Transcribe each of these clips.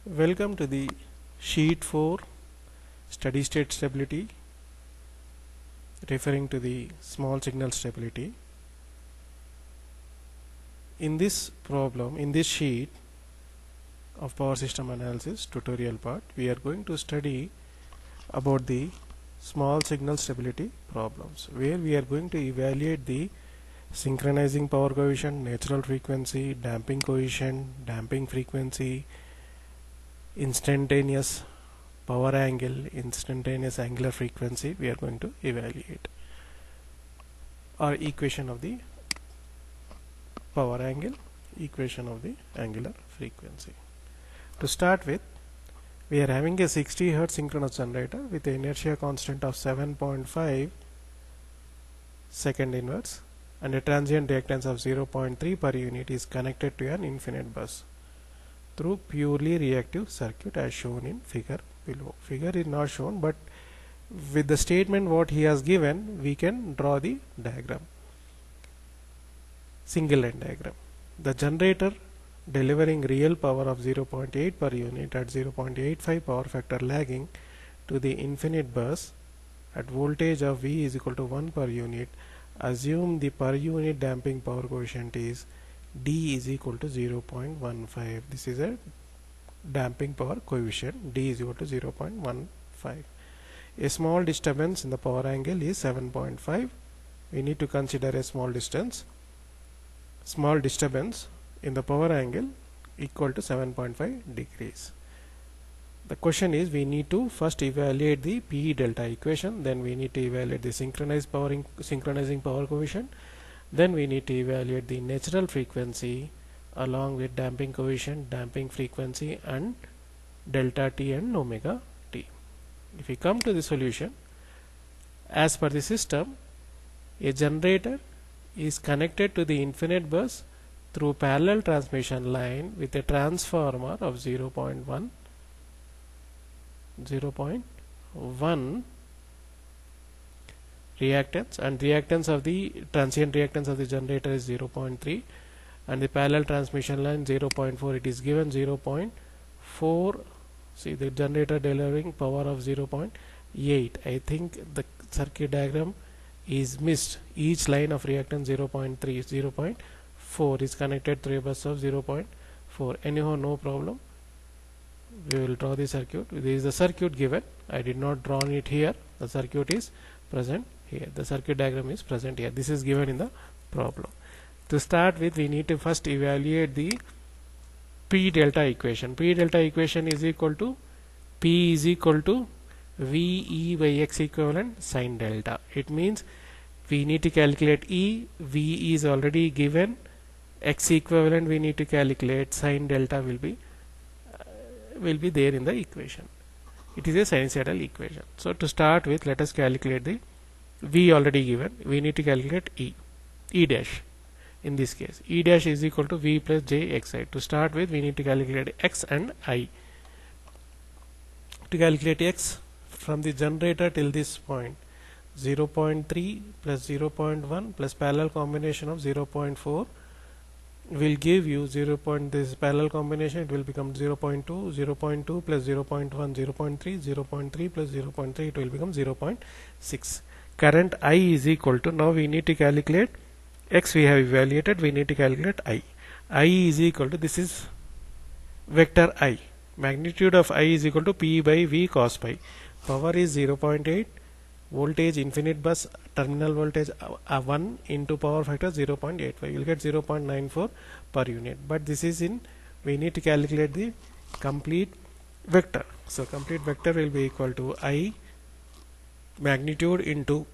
Welcome to the sheet 4 steady state stability, referring to the small signal stability. In this problem, in this sheet of power system analysis tutorial part, we are going to study about the small signal stability problems, where we are going to evaluate the synchronizing power coefficient, natural frequency, damping coefficient, damping frequency, instantaneous power angle, instantaneous angular frequency. We are going to evaluate our equation of the power angle, equation of the angular frequency. To start with, we are having a 60 Hz synchronous generator with an inertia constant of 7.5 second inverse and a transient reactance of 0.3 per unit is connected to an infinite bus through purely reactive circuit as shown in figure below. Figure is not shown, but with the statement what he has given, we can draw the diagram, single line diagram. The generator delivering real power of 0.8 per unit at 0.85 power factor lagging to the infinite bus at voltage of V is equal to 1 per unit. Assume the per unit damping power coefficient is D is equal to 0.15. This is a damping power coefficient. D is equal to 0.15. A small disturbance in the power angle is 7.5. We need to consider a small disturbance in the power angle equal to 7.5 degrees. The question is, we need to first evaluate the P delta equation, then we need to evaluate the synchronizing power coefficient, then we need to evaluate the natural frequency along with damping coefficient, damping frequency, and delta T and omega T. If we come to the solution, as per the system, a generator is connected to the infinite bus through parallel transmission line with a transformer of 0.1 reactance, and reactance of the transient reactance of the generator is 0.3, and the parallel transmission line 0.4. It is given 0.4. See, the generator delivering power of 0.8. I think the circuit diagram is missed. Each line of reactance 0.3, 0.4 is connected through a bus of 0.4. Anyhow, no problem. We will draw the circuit. This is the circuit given. I did not draw it here. The circuit is present here. The circuit diagram is present here. This is given in the problem. To start with, we need to first evaluate the P delta equation. P delta equation is equal to P is equal to VE by X equivalent sin delta. It means we need to calculate E. V is already given. X equivalent we need to calculate. Sin delta will be there in the equation. It is a sinusoidal equation. So to start with, let us calculate the V already given. We need to calculate E dash. In this case, E dash is equal to V plus J Xi. To start with, we need to calculate X and I. To calculate X from the generator till this point, 0.3 plus 0.1 plus parallel combination of 0.4 will give you this parallel combination, it will become 0.2, 0.2 plus 0.1, 0.3, 0.3 plus 0.3, it will become 0.6. Current I is equal to, now we need to calculate X, we have evaluated, we need to calculate I. I is equal to, this is vector I. Magnitude of I is equal to P by V cos pi. Power is 0.8. Voltage infinite bus terminal voltage 1 into power factor 0.85. You will get 0.94 per unit. But this is we need to calculate the complete vector. So complete vector will be equal to I magnitude into,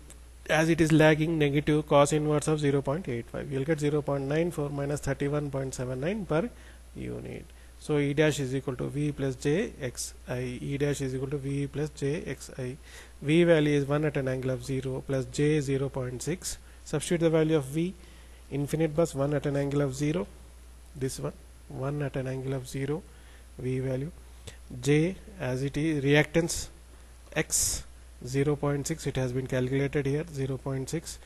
as it is lagging, negative cos inverse of 0.85. You will get 0.94 minus 31.79 per unit. So E dash is equal to V plus J Xi. E dash is equal to V plus J Xi. V value is 1 at an angle of 0 plus J 0.6. Substitute the value of V. Infinite bus 1 at an angle of 0. This one 1 at an angle of 0. V value. J as it is reactance X 0.6. It has been calculated here 0.6.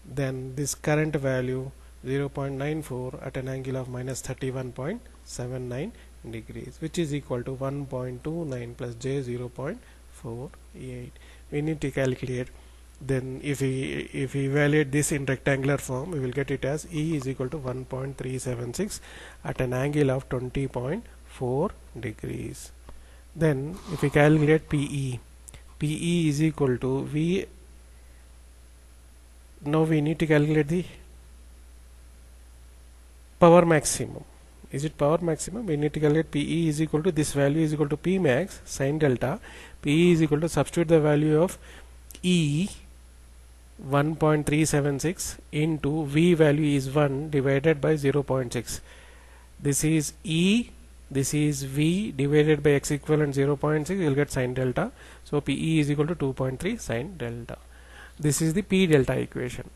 Then this current value 0.94 at an angle of minus 31.79 degrees, which is equal to 1.29 plus j 0.48. We need to calculate. Then if we evaluate this in rectangular form, we will get it as E is equal to 1.376 at an angle of 20.4 degrees. Then if we calculate PE is equal to V. Now we need to calculate the power maximum. Is it power maximum? We need to calculate PE is equal to, this value is equal to P max sin delta. PE is equal to, substitute the value of E 1.376 into V value is 1 divided by 0.6. This is E, this is V divided by x equivalent 0.6. You will get sin delta. So PE is equal to 2.3 sin delta. This is the P delta equation.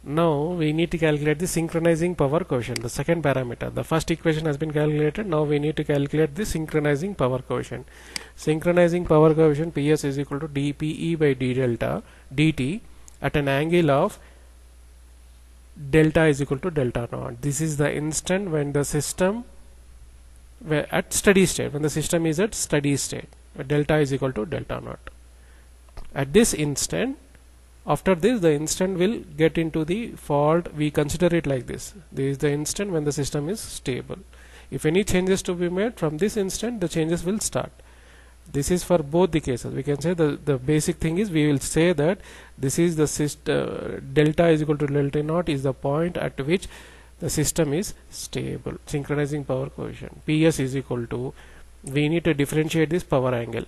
Now we need to calculate the synchronizing power coefficient, the second parameter. The first equation has been calculated. Now we need to calculate the synchronizing power coefficient. Synchronizing power coefficient PS is equal to dPe by d delta dt at an angle of delta is equal to delta naught. This is the instant when the system at steady state, when the system is at steady state, where delta is equal to delta naught. At this instant, after this, the instant will get into the fault. We consider it like this. This is the instant when the system is stable. If any changes to be made from this instant, the changes will start. This is for both the cases. We can say the basic thing is, we will say that this is the system, delta is equal to delta naught is the point at which the system is stable. Synchronizing power coefficient PS is equal to, we need to differentiate this power angle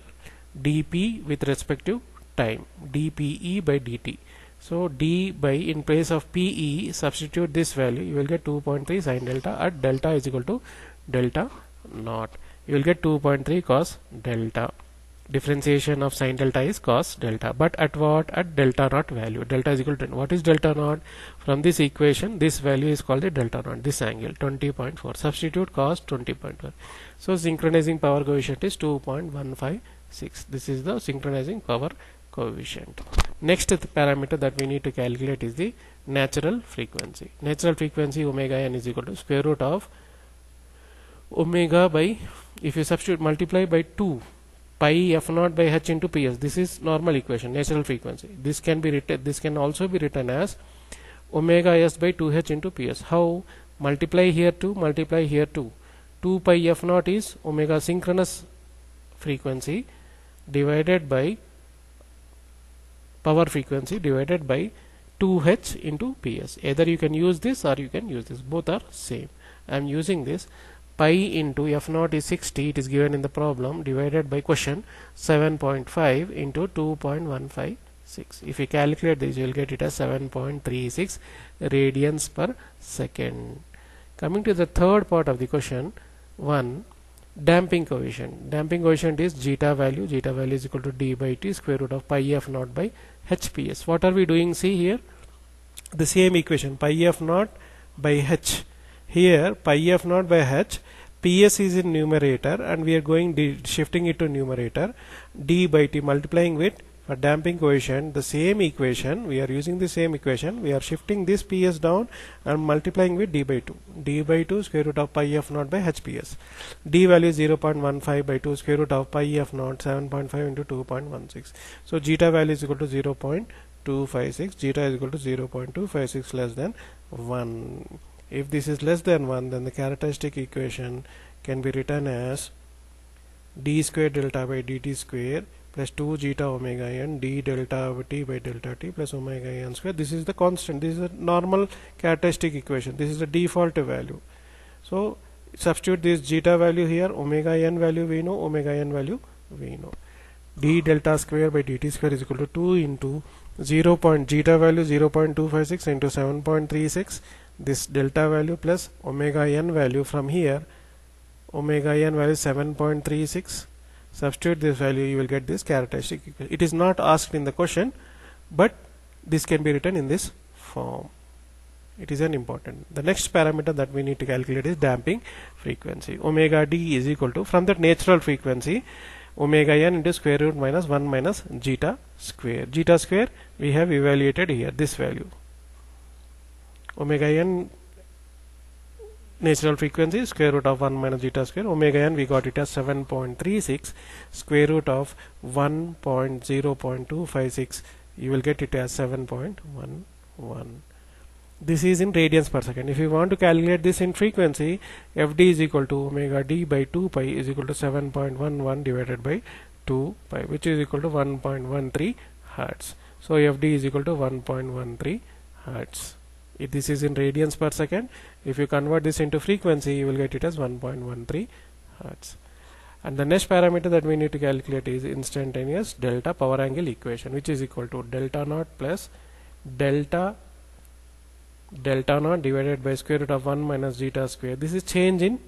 dP with respect to time, dPe by dt. So d by, in place of PE, substitute this value, you will get 2.3 sin delta at delta is equal to delta naught. You will get 2.3 cos delta. Differentiation of sin delta is cos delta, but at what? At delta naught value. Delta is equal to, what is delta naught? From this equation, this value is called the delta naught, this angle 20.4. Substitute cos 20.4. So synchronizing power coefficient is 2.156. This is the synchronizing power coefficient. Next parameter that we need to calculate is the natural frequency. Natural frequency omega n is equal to square root of omega by, if you substitute, multiply by 2 pi f naught by h into ps. This is normal equation, natural frequency. This can be written, this can also be written as omega s by 2h into ps. How? Multiply here 2, multiply here 2. 2 pi f naught is omega synchronous frequency divided by power frequency divided by 2h into ps. Either you can use this or you can use this. Both are same. I am using this. Pi into f naught is 60, it is given in the problem, divided by question 7.5 into 2.156. If you calculate this, you will get it as 7.36 radians per second. Coming to the third part of the question 1, damping coefficient. Damping coefficient is zeta value. Zeta value is equal to d by t square root of pi f naught by hps. What are we doing? See here, the same equation, pi f naught by h. Here pi f naught by h, ps is in numerator and we are going shifting it to numerator. D by t multiplying with, for damping coefficient, the same equation, we are using the same equation, we are shifting this ps down and multiplying with d by 2. D by 2 square root of pi f naught by hps. D value is 0.15 by 2 square root of pi f naught, 7.5 into 2.16. So zeta value is equal to 0.256. Zeta is equal to 0.256 less than 1. If this is less than 1, then the characteristic equation can be written as d square delta by dt square plus 2 zeta omega n d delta t by delta t plus omega n square. This is the constant. This is a normal characteristic equation. This is the default value. So substitute this zeta value here, omega n value we know, omega n value we know. D delta square by dt square is equal to 2 into zeta value 0.256 into 7.36. This delta value plus omega n value from here, omega n value 7.36. Substitute this value, you will get this characteristic equation. It is not asked in the question, but this can be written in this form. It is an important. The next parameter that we need to calculate is damping frequency. Omega d is equal to, from that natural frequency, omega n into square root minus 1 minus zeta square. Zeta square we have evaluated here, this value. omega n natural frequency square root of 1 minus zeta square. Omega n we got it as 7.36, square root of 1.0.256, you will get it as 7.11. This is in radians per second. If you want to calculate this in frequency, Fd is equal to omega d by 2 pi is equal to 7.11 divided by 2 pi, which is equal to 1.13 hertz. So Fd is equal to 1.13 hertz. If this is in radians per second, if you convert this into frequency, you will get it as 1.13 hertz. And the next parameter that we need to calculate is instantaneous delta power angle equation, which is equal to delta naught plus delta naught divided by square root of 1 minus zeta square. This is change in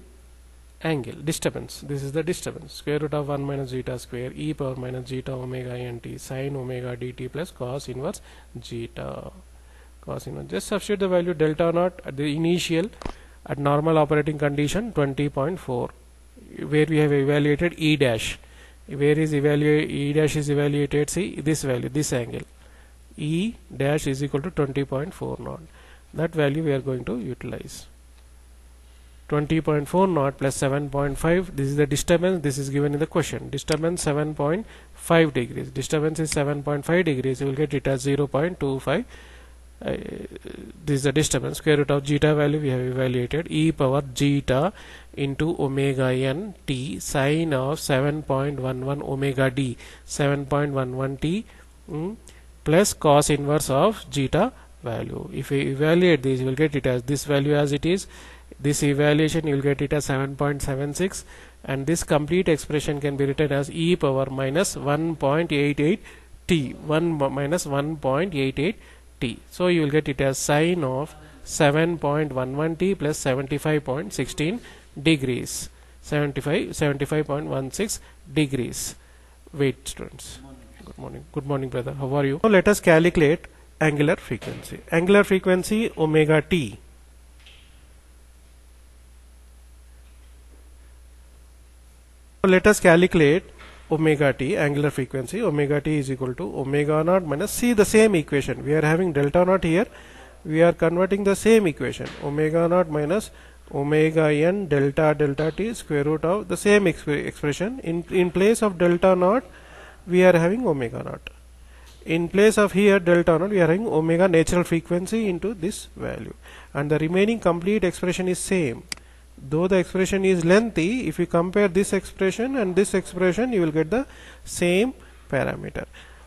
angle, disturbance. This is the disturbance. Square root of 1 minus zeta square e power minus zeta omega nt sine omega dt plus cos inverse zeta. Just substitute the value delta naught at the initial at normal operating condition 20.4, where we have evaluated E dash. Where is E dash is evaluated? See this value, this angle. E dash is equal to 20.4 naught. That value we are going to utilize. 20.4 naught plus 7.5. This is the disturbance. This is given in the question. Disturbance 7.5 degrees. Disturbance is 7.5 degrees. You will get it as 0.25. This is the disturbance. Square root of zeta value we have evaluated, e power zeta into omega n t sine of 7.11 omega d 7.11 t plus cos inverse of zeta value. If we evaluate this, you will get it as this value as it is. This evaluation you will get it as 7.76, and this complete expression can be written as e power minus 1.88 t 1 minus 1.88 t. So you will get it as sine of 7.11 t plus 75.16 degrees, 75.16 degrees. Wait, students. Good morning brother, how are you? Now let us calculate angular frequency. Angular frequency omega t. So let us calculate omega t, angular frequency. Omega t is equal to omega naught minus, see the same equation. We are having delta naught here. We are converting the same equation. Omega naught minus omega n delta t square root of the same expression. In place of delta naught, we are having omega naught. In place of here delta naught, we are having omega natural frequency into this value. And the remaining complete expression is same. Though the expression is lengthy, if you compare this expression and this expression, you will get the same parameter.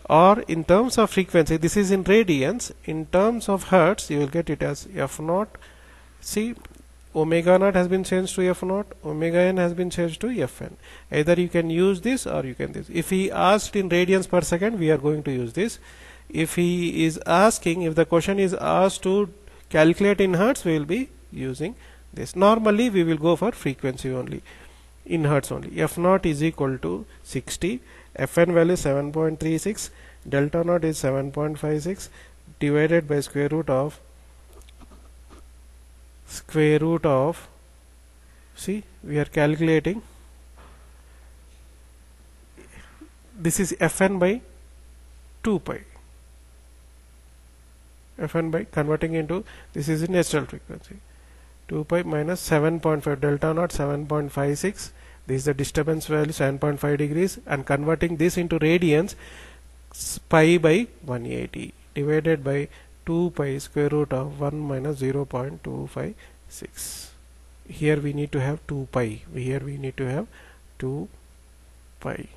Or in terms of frequency, this is in radians. In terms of hertz, you will get it as f naught. See, omega naught has been changed to f naught, omega n has been changed to fn. Either you can use this or you can this. If he asked in radians per second, we are going to use this. If he is asking, if the question is asked to calculate in hertz, we will be using this. Normally we will go for frequency only, in hertz only. F naught is equal to 60, Fn value 7.36, delta naught is 7.56 divided by square root of, see, we are calculating, this is Fn by 2 pi. Fn by converting into, this is natural frequency. 2 pi minus 7.5, delta naught 7.56, this is the disturbance value 7.5 degrees, and converting this into radians, pi by 180 divided by 2 pi square root of 1 minus 0.256. Here we need to have 2 pi, here we need to have 2 pi.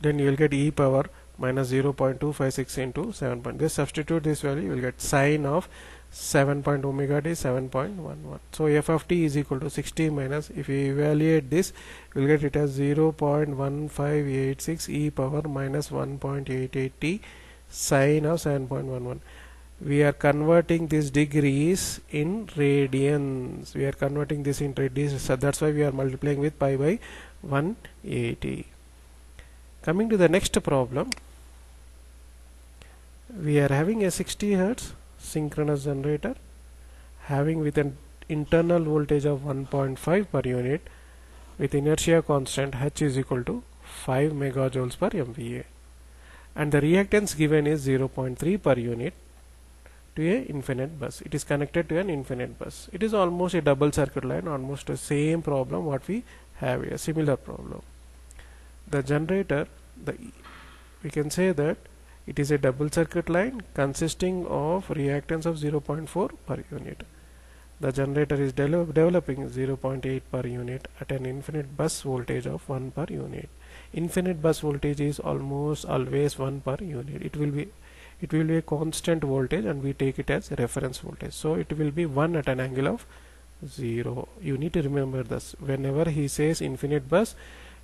Then you will get e power minus 0.256 into 7. Just substitute this value, you will get sine of 7 point omega t 7.11. So f of t is equal to 60 minus, if we evaluate this, we will get it as 0.1586 e power minus 1.88 t sine of 7.11. We are converting these degrees in radians. We are converting this in radians. So that's why we are multiplying with pi by 180. Coming to the next problem, we are having a 60 hertz synchronous generator having with an internal voltage of 1.5 per unit with inertia constant H is equal to 5 megajoules per MVA, and the reactance given is 0.3 per unit. to a infinite bus. It is connected to an infinite bus. It is almost a double circuit line, almost the same problem what we have here, similar problem. The generator, we can say that it is a double circuit line consisting of reactance of 0.4 per unit. The generator is developing 0.8 per unit at an infinite bus voltage of 1 per unit. Infinite bus voltage is almost always 1 per unit. It will be a constant voltage, and we take it as reference voltage. So it will be 1 at an angle of 0. You need to remember this. Whenever he says infinite bus,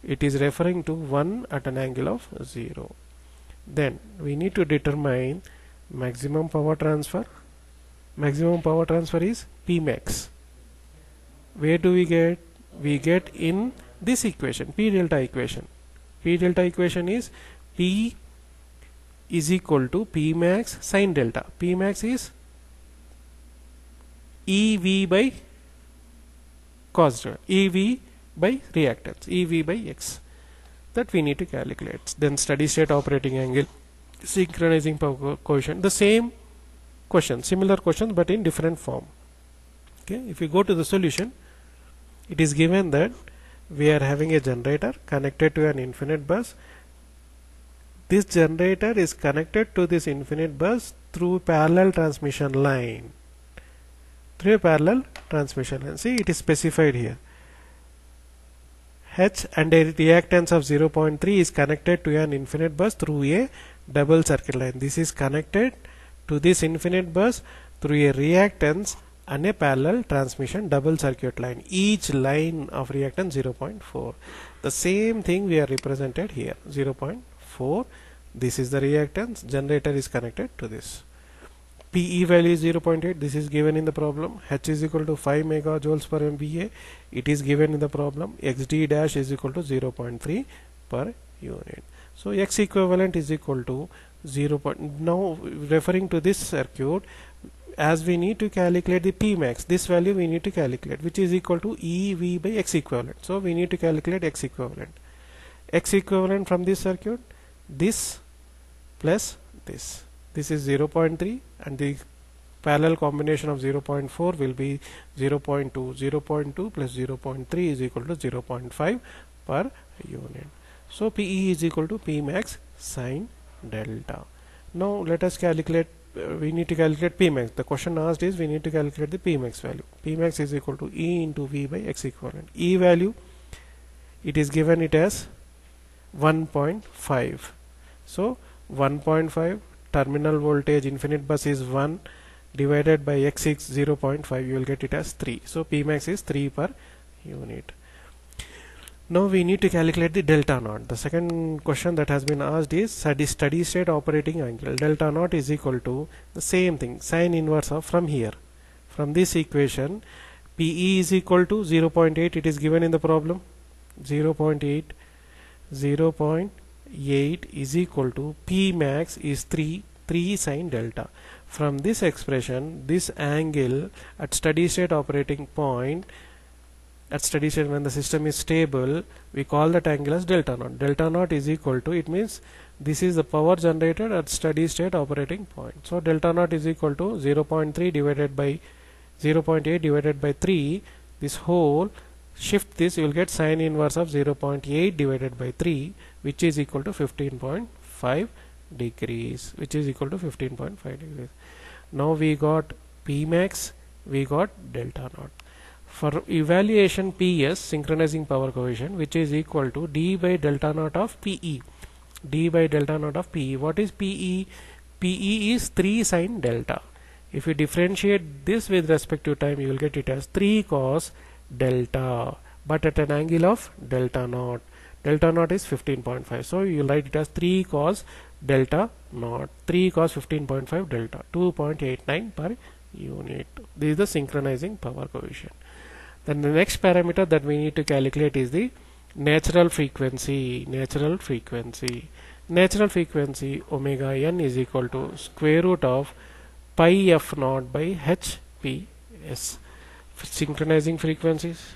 it is referring to 1 at an angle of 0. Then we need to determine maximum power transfer. Maximum power transfer is Pmax. Where do we get? We get in this equation, P delta equation. P delta equation is P is equal to Pmax sine delta. Pmax is EV by cos delta, EV by reactance, EV by X. That we need to calculate. Then steady state operating angle, synchronizing power coefficient, the same question, similar questions but in different form. Okay, if you go to the solution, it is given that we are having a generator connected to an infinite bus. This generator is connected to this infinite bus through parallel transmission line. Through a parallel transmission line. See, it is specified here. H and a reactance of 0.3 is connected to an infinite bus through a double circuit line. This is connected to this infinite bus through a reactance and a parallel transmission double circuit line. Each line of reactance 0.4. The same thing we are represented here, 0.4. This is the reactance. Generator is connected to this. PE value is 0.8. This is given in the problem. H is equal to 5 megajoules per MVA. It is given in the problem. XD dash is equal to 0.3 per unit. So X equivalent is equal to 0. Now referring to this circuit, as we need to calculate the Pmax, this value we need to calculate, which is equal to EV by X equivalent. So we need to calculate X equivalent. X equivalent from this circuit, this plus this. This is 0.3, and the parallel combination of 0.4 will be 0.2. 0.2 plus 0.3 is equal to 0.5 per unit. So PE is equal to Pmax sine delta. Now let us calculate, we need to calculate Pmax. The question asked is we need to calculate the Pmax value. Pmax is equal to E into V by X equivalent. E value, it is given it as 1.5. So 1.5, terminal voltage infinite bus is 1 divided by X is 0.5, you will get it as 3. So Pmax is 3 per unit. Now we need to calculate the delta naught. The second question that has been asked is steady state operating angle. Delta naught is equal to the same thing, sine inverse of from here. From this equation, PE is equal to 0.8. It is given in the problem. 0.8 is equal to Pmax is 3 sine delta. From this expression, this angle at steady state operating point, at steady state when the system is stable, we call that angle as delta naught. Delta naught is equal to, it means this is the power generated at steady state operating point. So delta naught is equal to 0.3 divided by 0.8 divided by 3. This whole, shift this, you will get sine inverse of 0.8 divided by 3, which is equal to 15.5 degrees, which is equal to 15.5 degrees. Now we got Pmax, we got delta naught. For evaluation PS, synchronizing power coefficient, which is equal to d by delta naught of PE. D by delta naught of PE. What is PE? PE is 3 sine delta. If you differentiate this with respect to time, you will get it as 3 cos delta, but at an angle of delta naught. Delta naught is 15.5. So you will write it as 3 cos delta naught. 3 cos 15.5 delta. 2.89 per unit. This is the synchronizing power coefficient. Then the next parameter that we need to calculate is the natural frequency. Natural frequency omega n is equal to square root of pi f naught by hps. Synchronizing frequencies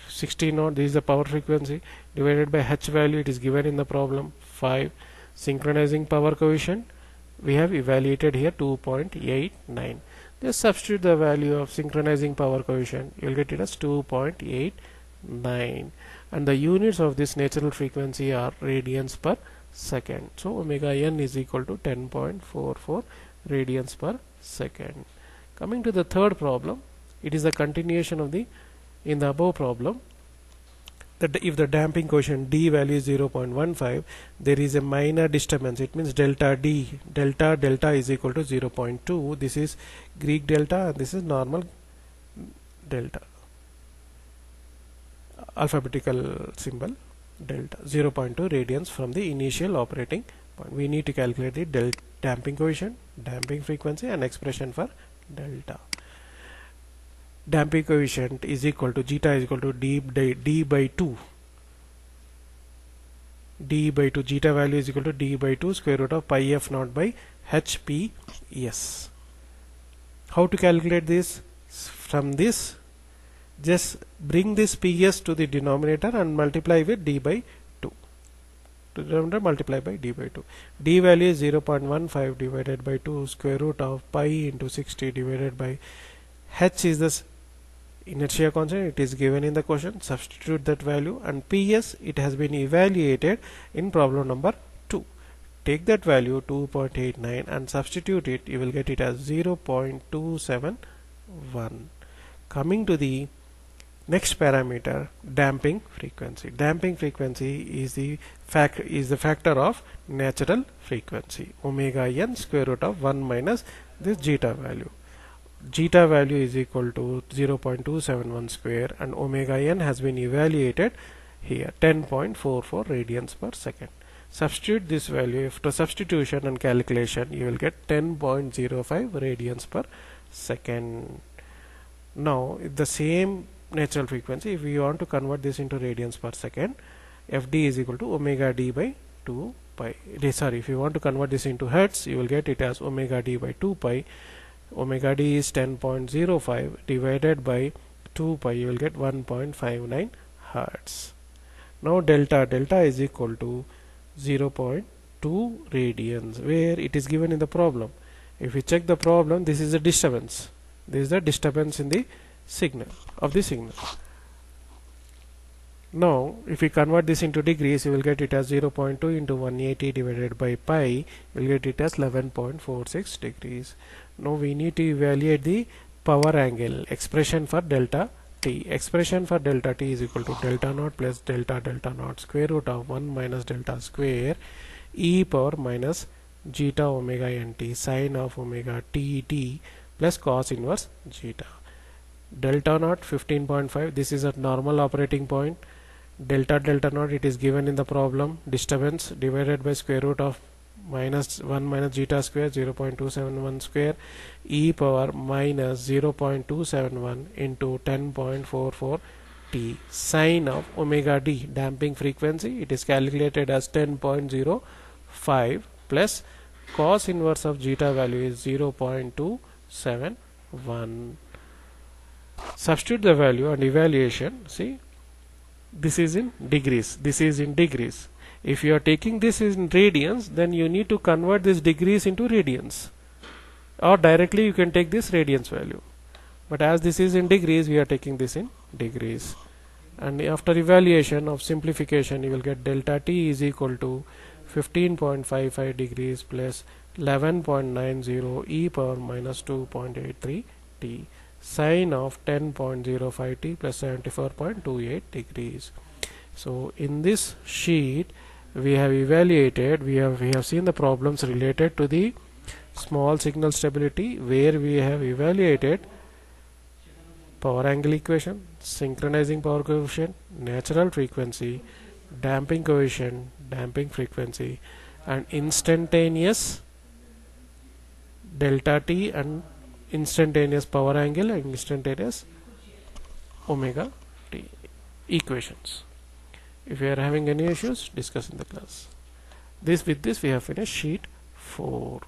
60 naught, this is the power frequency, divided by h value, it is given in the problem 5. Synchronizing power coefficient, we have evaluated here 2.89. Just substitute the value of synchronizing power coefficient. You will get it as 2.89, and the units of this natural frequency are radians per second. So omega n is equal to 10.44 radians per second. Coming to the third problem, it is a continuation of the in the above problem. That if the damping coefficient D value is 0.15, there is a minor disturbance. It means delta D, delta is equal to 0.2. This is Greek delta and this is normal delta, alphabetical symbol delta, 0.2 radians from the initial operating point. We need to calculate the damping coefficient, damping frequency, and expression for delta. Damping coefficient is equal to zeta is equal to d by 2. D by 2, zeta value is equal to d by 2 square root of pi f naught by h p s. How to calculate this? From this, just bring this ps to the denominator and multiply with d by 2. To the denominator, multiply by d by 2. D value is 0.15 divided by 2 square root of pi into 60 divided by h is the inertia constant. It is given in the question. Substitute that value, and ps, it has been evaluated in problem number 2. Take that value 2.89 and substitute it. You will get it as 0.271. Coming to the next parameter, damping frequency. Damping frequency is the factor of natural frequency, omega n square root of 1 minus this zeta value. Zeta value is equal to 0.271 square, and omega n has been evaluated here 10.44 radians per second. Substitute this value. After substitution and calculation, you will get 10.05 radians per second. Now the same natural frequency, if we want to convert this into radians per second, fd is equal to omega d by 2 pi. If you want to convert this into hertz, you will get it as omega d by 2 pi. Omega d is 10.05 divided by 2 pi, you will get 1.59 hertz. Now delta is equal to 0.2 radians, where it is given in the problem. If we check the problem, this is a disturbance. This is the disturbance in the signal of the signal. Now if we convert this into degrees, you will get it as 0.2 into 180 divided by pi, you will get it as 11.46 degrees. Now we need to evaluate the power angle. Expression for delta t. Expression for delta t is equal to delta naught plus delta naught square root of 1 minus delta square e power minus zeta omega nt sine of omega t plus cos inverse zeta. Delta naught 15.5. This is at normal operating point. Delta naught, it is given in the problem. Disturbance divided by square root of minus 1 minus zeta square, 0.271 square e power minus 0.271 into 10.44 t sine of omega d, damping frequency. It is calculated as 10.05 plus cos inverse of zeta value is 0.271. Substitute the value and evaluation. See, this is in degrees, this is in degrees. If you are taking this in radians, then you need to convert this degrees into radians, or directly you can take this radians value. But as this is in degrees, we are taking this in degrees. And after evaluation of simplification, you will get delta t is equal to 15.55 degrees plus 11.90 e power minus 2.83 t sine of 10.05 t plus 74.28 degrees. So in this sheet, we have evaluated, we have seen the problems related to the small signal stability, where we have evaluated power angle equation, synchronizing power coefficient, natural frequency, damping coefficient, damping frequency, and instantaneous delta t and instantaneous power angle and instantaneous omega t equations. If you are having any issues, discuss in the class. With this we have finished sheet 4.